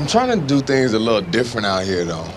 I'm trying to do things a little different out here, though.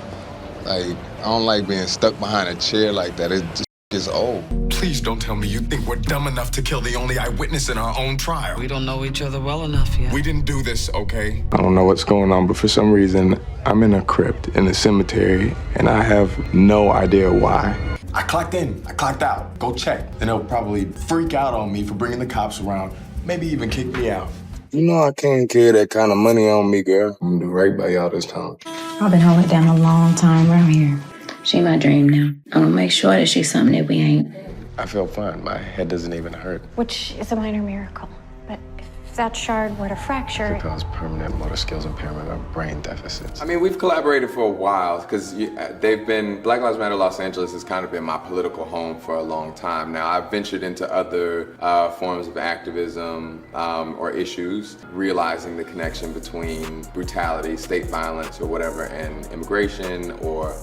Like, I don't like being stuck behind a chair like that. It just gets old. Please don't tell me you think we're dumb enough to kill the only eyewitness in our own trial. We don't know each other well enough yet. We didn't do this, okay? I don't know what's going on, but for some reason, I'm in a crypt in a cemetery, and I have no idea why. I clocked in, I clocked out. Go check. And they'll probably freak out on me for bringing the cops around, maybe even kick me out. You know I can't carry that kind of money on me, girl. I'm gonna do right by y'all this time. I've been holding it down a long time around here. She my dream now. I'm gonna make sure that she's something that we ain't. I feel fine. My head doesn't even hurt. Which is a minor miracle. But if that shard were to fracture... It causes permanent motor skills impairment or brain deficits. I mean, we've collaborated for a while because Black Lives Matter Los Angeles has kind of been my political home for a long time now. I've ventured into other forms of activism or issues, realizing the connection between brutality, state violence or whatever, and immigration or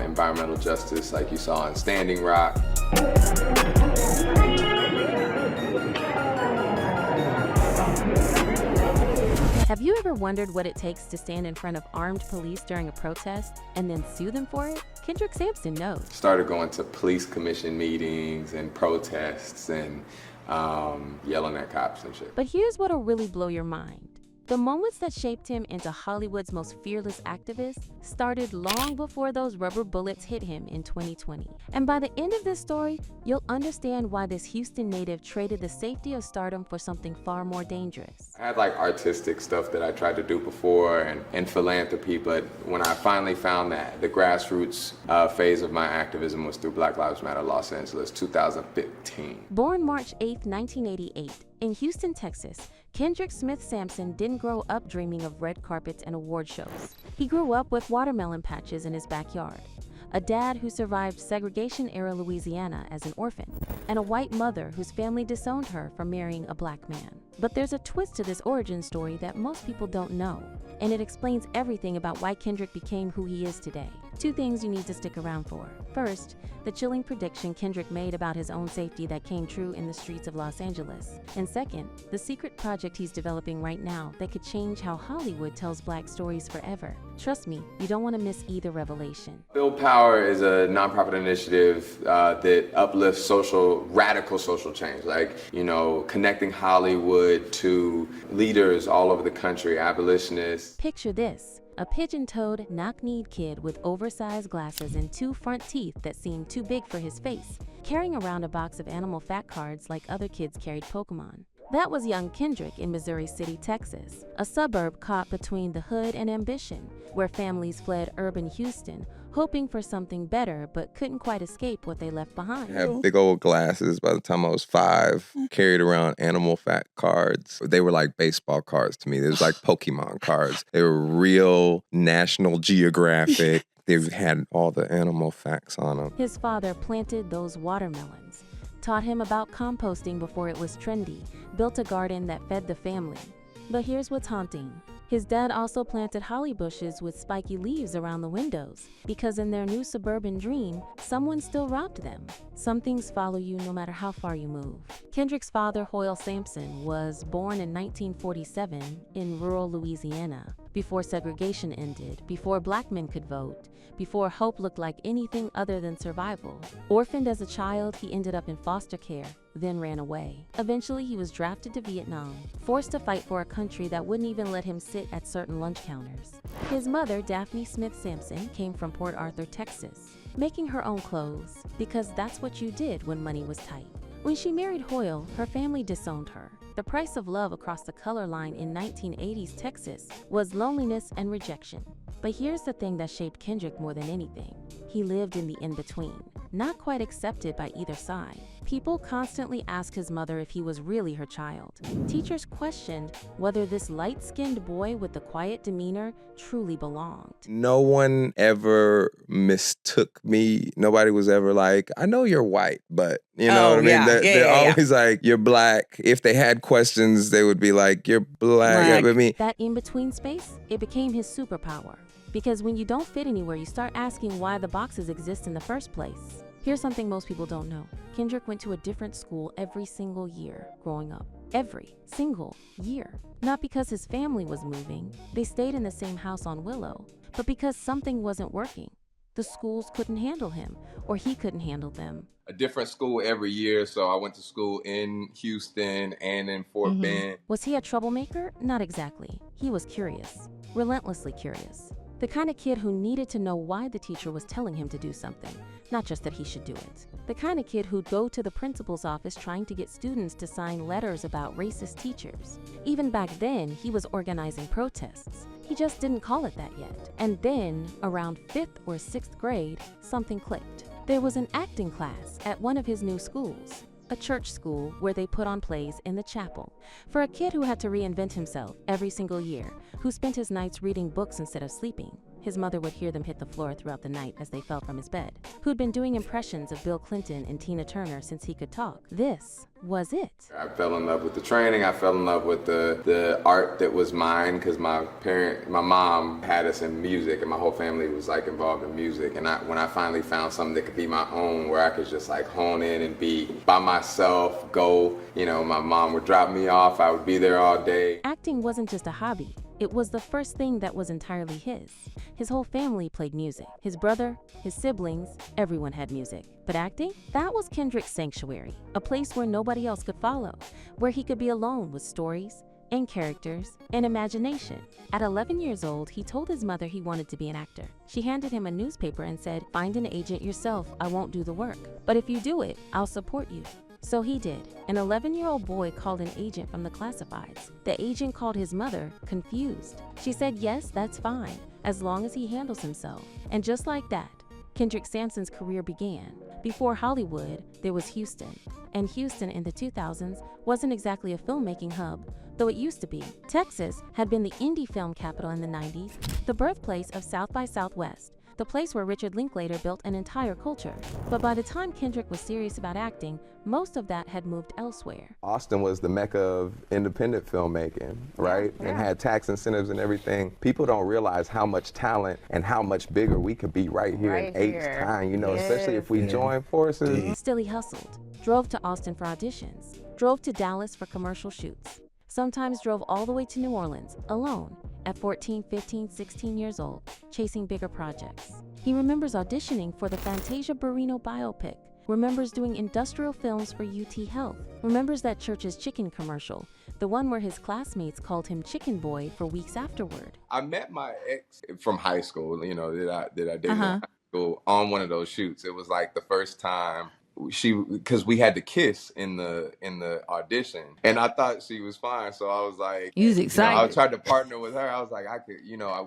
environmental justice like you saw in Standing Rock. Have you ever wondered what it takes to stand in front of armed police during a protest and then sue them for it? Kendrick Sampson knows. Started going to police commission meetings and protests and yelling at cops and shit. But here's what'll really blow your mind. The moments that shaped him into Hollywood's most fearless activist started long before those rubber bullets hit him in 2020. And by the end of this story, you'll understand why this Houston native traded the safety of stardom for something far more dangerous. I had like artistic stuff that I tried to do before and philanthropy, but when I finally found that, the grassroots phase of my activism was through Black Lives Matter Los Angeles, 2015. Born March 8, 1988, in Houston, Texas, Kendrick Smith Sampson didn't grow up dreaming of red carpets and award shows. He grew up with watermelon patches in his backyard, a dad who survived segregation-era Louisiana as an orphan, and a white mother whose family disowned her for marrying a black man. But there's a twist to this origin story that most people don't know, and it explains everything about why Kendrick became who he is today. Two things you need to stick around for. First, the chilling prediction Kendrick made about his own safety that came true in the streets of Los Angeles. And second, the secret project he's developing right now that could change how Hollywood tells black stories forever. Trust me, you don't want to miss either revelation. Build Power is a nonprofit initiative that uplifts radical social change, like, connecting Hollywood to leaders all over the country, abolitionists. Picture this. A pigeon-toed, knock-kneed kid with oversized glasses and two front teeth that seemed too big for his face, carrying around a box of animal fact cards like other kids carried Pokemon. That was young Kendrick in Missouri City, Texas, a suburb caught between the hood and ambition, where families fled urban Houston, hoping for something better but couldn't quite escape what they left behind. I had big old glasses by the time I was 5, carried around animal fact cards. They were like baseball cards to me. They was like Pokemon cards. They were real National Geographic. They had all the animal facts on them. His father planted those watermelons, taught him about composting before it was trendy, built a garden that fed the family. But here's what's haunting. His dad also planted holly bushes with spiky leaves around the windows, because in their new suburban dream, someone still robbed them. Some things follow you no matter how far you move. Kendrick's father, Hoyle Sampson, was born in 1947 in rural Louisiana, before segregation ended, before black men could vote, before hope looked like anything other than survival. Orphaned as a child, he ended up in foster care, then ran away. Eventually, he was drafted to Vietnam, forced to fight for a country that wouldn't even let him sit at certain lunch counters. His mother, Daphne Smith Sampson, came from Port Arthur, Texas, making her own clothes, because that's what you did when money was tight. When she married Hoyle, her family disowned her. The price of love across the color line in 1980s Texas was loneliness and rejection. But here's the thing that shaped Kendrick more than anything. He lived in the in-between, not quite accepted by either side. People constantly asked his mother if he was really her child. Teachers questioned whether this light-skinned boy with the quiet demeanor truly belonged. No one ever mistook me. Nobody was ever like, I know you're white, but you know what I mean? Yeah, They're always like, you're black. If they had questions, they would be like, you're black. I mean, that in-between space, it became his superpower. Because when you don't fit anywhere, you start asking why the boxes exist in the first place. Here's something most people don't know. Kendrick went to a different school every single year growing up. every single year. Not because his family was moving, they stayed in the same house on Willow, but because something wasn't working. The schools couldn't handle him, or he couldn't handle them. A different school every year, so I went to school in Houston and in Fort Bend. Was he a troublemaker? Not exactly. He was curious, relentlessly curious. The kind of kid who needed to know why the teacher was telling him to do something, not just that he should do it. The kind of kid who'd go to the principal's office trying to get students to sign letters about racist teachers. Even back then, he was organizing protests. He just didn't call it that yet. And then, around 5th or 6th grade, something clicked. There was an acting class at one of his new schools, a church school where they put on plays in the chapel. For a kid who had to reinvent himself every single year, who spent his nights reading books instead of sleeping, his mother would hear them hit the floor throughout the night as they fell from his bed, who'd been doing impressions of Bill Clinton and Tina Turner since he could talk. This was it. I fell in love with the training. I fell in love with the art that was mine, because my mom had us in music, and my whole family was like involved in music. And when I finally found something that could be my own, where I could just like hone in and be by myself, my mom would drop me off, I would be there all day. Acting wasn't just a hobby. It was the first thing that was entirely his. His whole family played music. His brother, his siblings, everyone had music. But acting? That was Kendrick's sanctuary, a place where nobody else could follow, where he could be alone with stories and characters and imagination. At 11 years old, he told his mother he wanted to be an actor. She handed him a newspaper and said, "Find an agent yourself, I won't do the work. But if you do it, I'll support you." So he did. An 11-year-old boy called an agent from the classifieds. The agent called his mother, confused. She said, yes, that's fine, as long as he handles himself. And just like that, Kendrick Sampson's career began. Before Hollywood, there was Houston. And Houston in the 2000s wasn't exactly a filmmaking hub, though it used to be. Texas had been the indie film capital in the 90s, the birthplace of South by Southwest, the place where Richard Linklater built an entire culture. But by the time Kendrick was serious about acting, most of that had moved elsewhere. Austin was the mecca of independent filmmaking, right? Yeah. And had tax incentives and everything. People don't realize how much talent and how much bigger we could be right here in Eight's time, especially if we join forces. Still, he hustled, drove to Austin for auditions, drove to Dallas for commercial shoots, sometimes drove all the way to New Orleans, alone, at 14, 15, 16 years old, chasing bigger projects. He remembers auditioning for the Fantasia Barrino biopic, remembers doing industrial films for UT Health, remembers that Church's Chicken commercial, the one where his classmates called him Chicken Boy for weeks afterward. I met my ex from high school, that I dated in high school, on one of those shoots. It was like the first time because we had to kiss in the audition, and I thought she was fine, so I was like, You was excited. I tried to partner with her. I was like,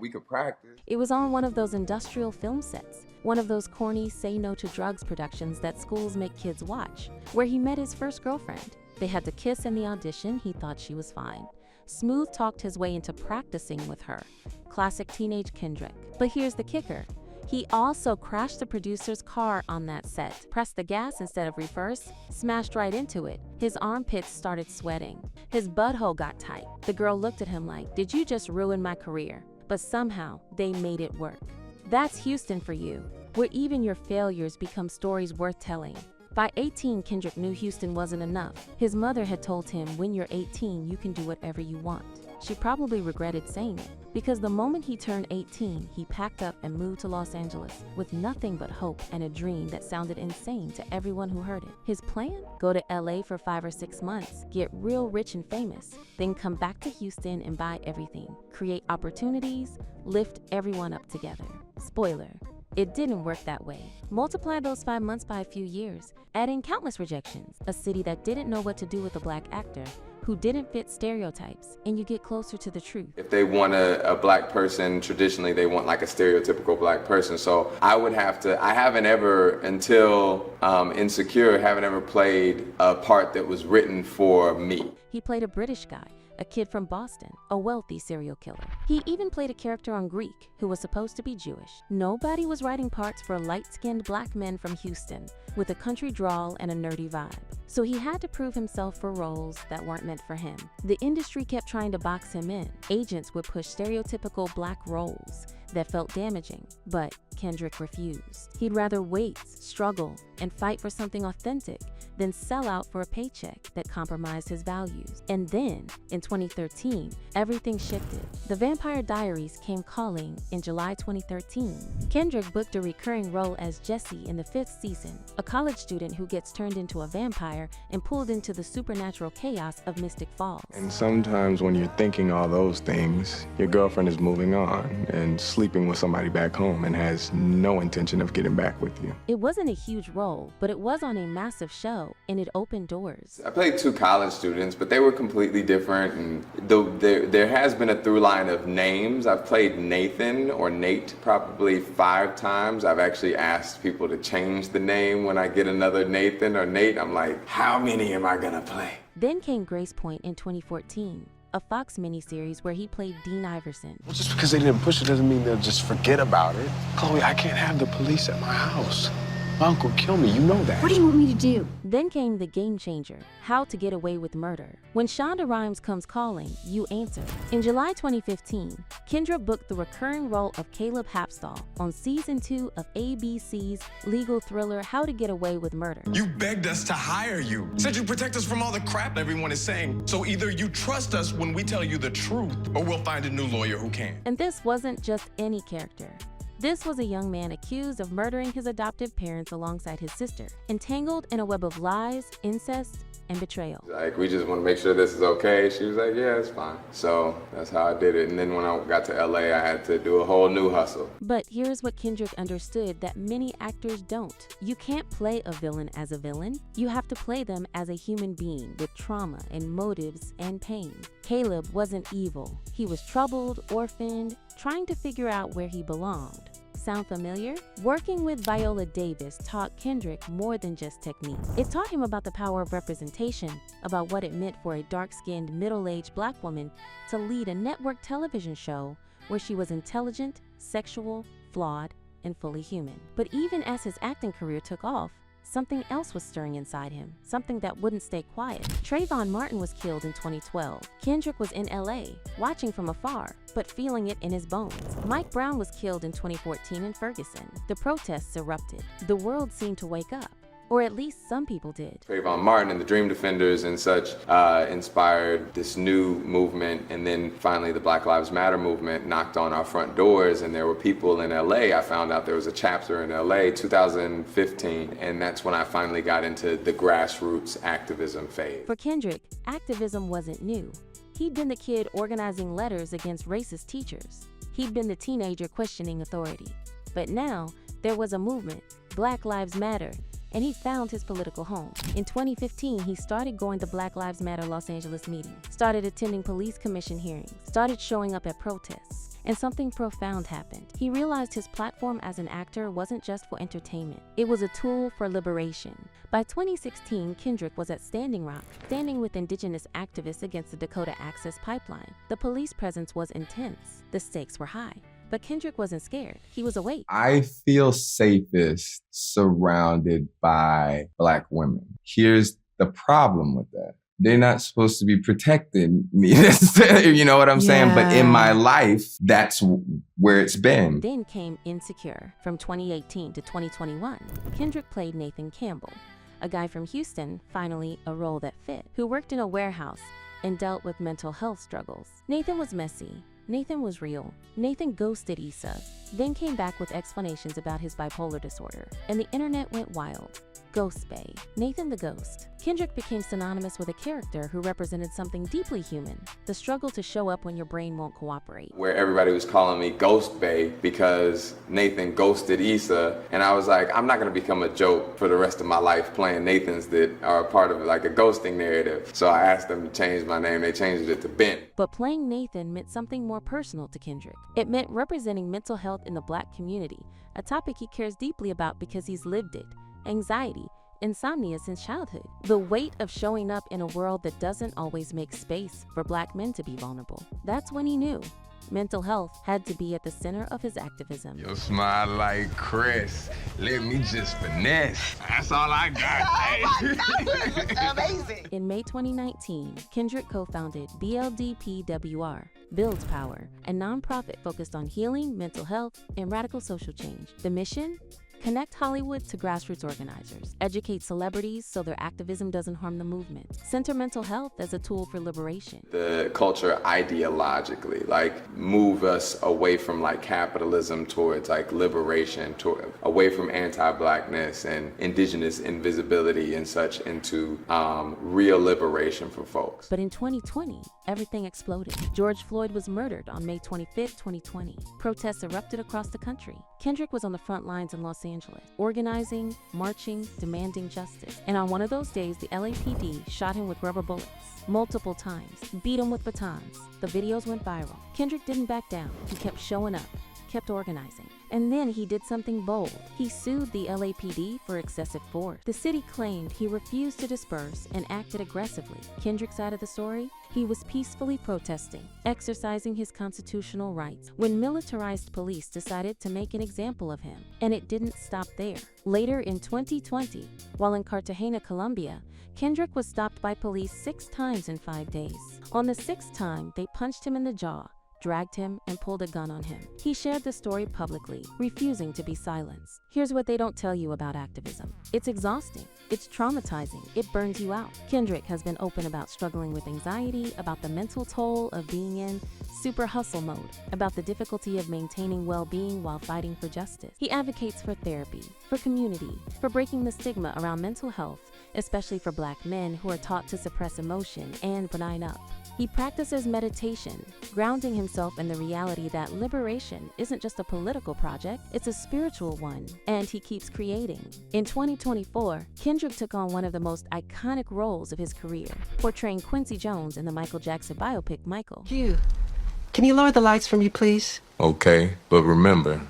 we could practice. It was on one of those industrial film sets, one of those corny Say No to Drugs productions that schools make kids watch, where he met his first girlfriend. They had to kiss in the audition. He thought she was fine. Smooth talked his way into practicing with her. Classic teenage Kendrick. But here's the kicker. He also crashed the producer's car on that set, pressed the gas instead of reverse, smashed right into it. His armpits started sweating. His butthole got tight. The girl looked at him like, "Did you just ruin my career?" But somehow, they made it work. That's Houston for you, where even your failures become stories worth telling. By 18, Kendrick knew Houston wasn't enough. His mother had told him, when you're 18, you can do whatever you want. She probably regretted saying it, because the moment he turned 18, he packed up and moved to Los Angeles with nothing but hope and a dream that sounded insane to everyone who heard it. His plan? Go to LA for 5 or 6 months, get real rich and famous, then come back to Houston and buy everything, create opportunities, lift everyone up together. Spoiler. It didn't work that way. Multiply those 5 months by a few years, add in countless rejections, a city that didn't know what to do with a black actor, who didn't fit stereotypes, and you get closer to the truth. If they want a black person, traditionally they want like a stereotypical black person. So I haven't ever, until Insecure, haven't ever played a part that was written for me. He played a British guy, a kid from Boston, a wealthy serial killer. He even played a character on Greek who was supposed to be Jewish. Nobody was writing parts for light-skinned black men from Houston with a country drawl and a nerdy vibe. So he had to prove himself for roles that weren't meant for him. The industry kept trying to box him in. Agents would push stereotypical black roles that felt damaging, but Kendrick refused. He'd rather wait, struggle, and fight for something authentic then sell out for a paycheck that compromised his values. And then, in 2013, everything shifted. The Vampire Diaries came calling in July 2013. Kendrick booked a recurring role as Jesse in the 5th season, a college student who gets turned into a vampire and pulled into the supernatural chaos of Mystic Falls. And sometimes when you're thinking all those things, your girlfriend is moving on and sleeping with somebody back home and has no intention of getting back with you. It wasn't a huge role, but it was on a massive show, and it opened doors. I played 2 college students, but they were completely different, and there has been a through line of names. I've played Nathan or Nate probably 5 times. I've actually asked people to change the name when I get another Nathan or Nate. I'm like, how many am I gonna play? Then came Grace Point in 2014, a Fox miniseries where he played Dean Iverson. Well, just because they didn't push it doesn't mean they'll just forget about it. Chloe, I can't have the police at my house. My uncle will kill me, you know that. What do you want me to do? Then came The Game Changer, How to Get Away with Murder. When Shonda Rhimes comes calling, you answer. In July 2015, Kendra booked the recurring role of Caleb Hapstall on season 2 of ABC's legal thriller How to Get Away with Murder. You begged us to hire you. Said you'd protect us from all the crap everyone is saying. So either you trust us when we tell you the truth, or we'll find a new lawyer who can. And this wasn't just any character. This was a young man accused of murdering his adoptive parents alongside his sister, entangled in a web of lies, incest, and betrayal. Like, we just want to make sure this is okay. She was like, yeah, it's fine. So that's how I did it. And then when I got to LA, I had to do a whole new hustle. But here's what Kendrick understood that many actors don't. You can't play a villain as a villain. You have to play them as a human being with trauma and motives and pain. Caleb wasn't evil. He was troubled, orphaned, trying to figure out where he belonged. Sound familiar? Working with Viola Davis taught Kendrick more than just technique. It taught him about the power of representation, about what it meant for a dark-skinned, middle-aged black woman to lead a network television show where she was intelligent, sexual, flawed, and fully human. But even as his acting career took off, something else was stirring inside him, something that wouldn't stay quiet. Trayvon Martin was killed in 2012. Kendrick was in LA, watching from afar, but feeling it in his bones. Mike Brown was killed in 2014 in Ferguson. The protests erupted. The world seemed to wake up. Or at least some people did. Trayvon Martin and the Dream Defenders and such inspired this new movement, and then finally the Black Lives Matter movement knocked on our front doors, and there were people in LA. I found out there was a chapter in LA 2015, and that's when I finally got into the grassroots activism phase. For Kendrick, activism wasn't new. He'd been the kid organizing letters against racist teachers. He'd been the teenager questioning authority. But now, there was a movement, Black Lives Matter, and he found his political home. In 2015, he started going to Black Lives Matter Los Angeles meetings, started attending police commission hearings, started showing up at protests, and something profound happened. He realized his platform as an actor wasn't just for entertainment. It was a tool for liberation. By 2016, Kendrick was at Standing Rock, standing with indigenous activists against the Dakota Access Pipeline. The police presence was intense. The stakes were high. But Kendrick wasn't scared. He was awake. I feel safest surrounded by Black women. Here's the problem with that. They're not supposed to be protecting me. You know what I'm saying? But in my life, that's where it's been. Then came Insecure. From 2018 to 2021, Kendrick played Nathan Campbell, a guy from Houston, finally a role that fit, who worked in a warehouse and dealt with mental health struggles. Nathan was messy. Nathan was real. Nathan ghosted Issa, then came back with explanations about his bipolar disorder, and the internet went wild. Ghost Bae, Nathan the Ghost. Kendrick became synonymous with a character who represented something deeply human, the struggle to show up when your brain won't cooperate. Where everybody was calling me Ghost Bae because Nathan ghosted Issa, and I was like, I'm not gonna become a joke for the rest of my life playing Nathans that are a part of like a ghosting narrative. So I asked them to change my name. They changed it to Ben. But playing Nathan meant something more personal to Kendrick. It meant representing mental health in the Black community, a topic he cares deeply about because he's lived it. Anxiety, insomnia since childhood. The weight of showing up in a world that doesn't always make space for Black men to be vulnerable. That's when he knew mental health had to be at the center of his activism. You smile like Chris. Let me just finesse. That's all I got. Amazing. In May 2019, Kendrick co-founded BLDPWR, Builds Power, a nonprofit focused on healing, mental health, and radical social change. The mission? Connect Hollywood to grassroots organizers. Educate celebrities so their activism doesn't harm the movement. Center mental health as a tool for liberation. The culture ideologically, like move us away from like capitalism towards like liberation, away from anti-blackness and indigenous invisibility and such into real liberation for folks. But in 2020, everything exploded. George Floyd was murdered on May 25, 2020. Protests erupted across the country. Kendrick was on the front lines in Los Angeles, organizing, marching, demanding justice. And on one of those days, the LAPD shot him with rubber bullets multiple times, beat him with batons. The videos went viral. Kendrick didn't back down. He kept showing up, kept organizing. And then he did something bold. He sued the LAPD for excessive force. The city claimed he refused to disperse and acted aggressively. Kendrick's side of the story? He was peacefully protesting, exercising his constitutional rights, when militarized police decided to make an example of him. And it didn't stop there. Later in 2020, while in Cartagena, Colombia, Kendrick was stopped by police 6 times in 5 days. On the 6th time, they punched him in the jaw, dragged him, and pulled a gun on him. He shared the story publicly, refusing to be silenced. Here's what they don't tell you about activism. It's exhausting. It's traumatizing. It burns you out. Kendrick has been open about struggling with anxiety, about the mental toll of being in super hustle mode, about the difficulty of maintaining well-being while fighting for justice. He advocates for therapy, for community, for breaking the stigma around mental health, especially for Black men who are taught to suppress emotion and benign up. He practices meditation, grounding himself in the reality that liberation isn't just a political project, it's a spiritual one, and he keeps creating. In 2024, Kendrick took on one of the most iconic roles of his career, portraying Quincy Jones in the Michael Jackson biopic Michael. Can you lower the lights for me, please? Okay, but remember,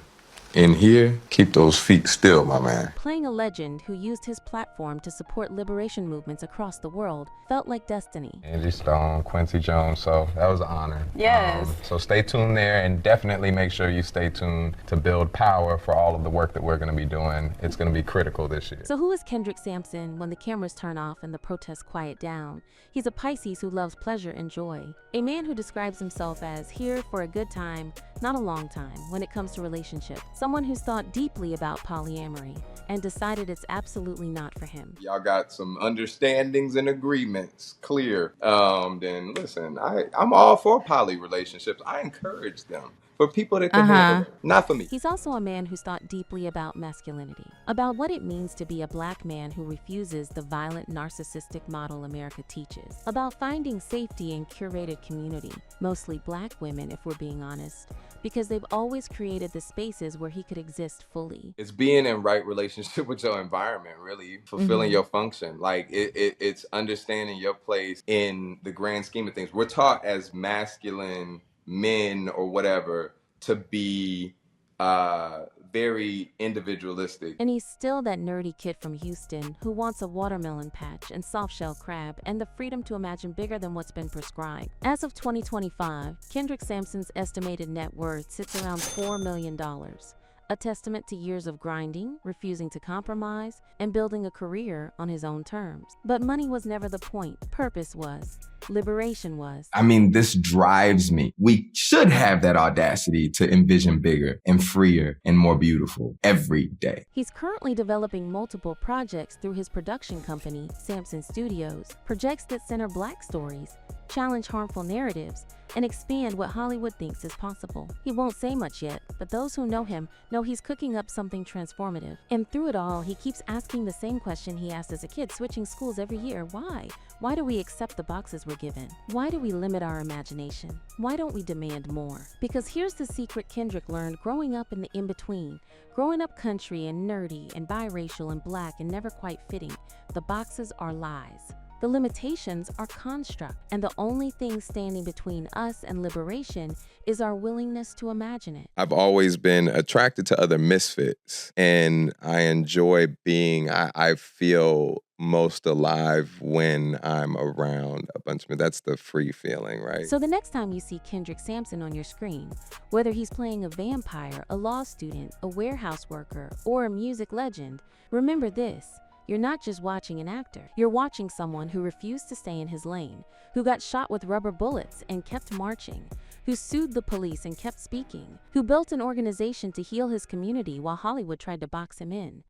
in here, keep those feet still, my man. Playing a legend who used his platform to support liberation movements across the world felt like destiny. Angie Stone, Quincy Jones, so that was an honor. Yes. So stay tuned there, and definitely make sure you stay tuned to build power for all of the work that we're going to be doing. It's going to be critical this year. So who is Kendrick Sampson when the cameras turn off and the protests quiet down? He's a Pisces who loves pleasure and joy. A man who describes himself as here for a good time, not a long time, when it comes to relationships. Someone who's thought deeply about polyamory and decided it's absolutely not for him. Y'all got some understandings and agreements clear. Then listen, I'm all for poly relationships. I encourage them. For people that can handle it, not for me. He's also a man who's thought deeply about masculinity, about what it means to be a Black man who refuses the violent, narcissistic model America teaches, about finding safety in curated community, mostly Black women if we're being honest, because they've always created the spaces where he could exist fully. It's being in right relationship with your environment, really fulfilling your function. Like it's understanding your place in the grand scheme of things. We're taught as masculine men or whatever to be very individualistic. And he's still that nerdy kid from Houston who wants a watermelon patch and soft-shell crab and the freedom to imagine bigger than what's been prescribed. As of 2025, Kendrick Sampson's estimated net worth sits around $4 million. A testament to years of grinding, refusing to compromise, and building a career on his own terms. But money was never the point. Purpose was. Liberation was. I mean, this drives me. We should have that audacity to envision bigger and freer and more beautiful every day. He's currently developing multiple projects through his production company, Sampson Studios, projects that center Black stories, challenge harmful narratives, and expand what Hollywood thinks is possible. He won't say much yet, but those who know him know he's cooking up something transformative. And through it all, he keeps asking the same question he asked as a kid, switching schools every year. Why? Why do we accept the boxes we're given? Why do we limit our imagination? Why don't we demand more? Because here's the secret Kendrick learned growing up in the in-between. Growing up country and nerdy and biracial and Black and never quite fitting. The boxes are lies. The limitations are construct, and the only thing standing between us and liberation is our willingness to imagine it. I've always been attracted to other misfits, and I enjoy being, I feel most alive when I'm around a bunch of, that's the free feeling, right? So the next time you see Kendrick Sampson on your screen, whether he's playing a vampire, a law student, a warehouse worker, or a music legend, remember this. You're not just watching an actor. You're watching someone who refused to stay in his lane, who got shot with rubber bullets and kept marching, who sued the police and kept speaking, who built an organization to heal his community while Hollywood tried to box him in.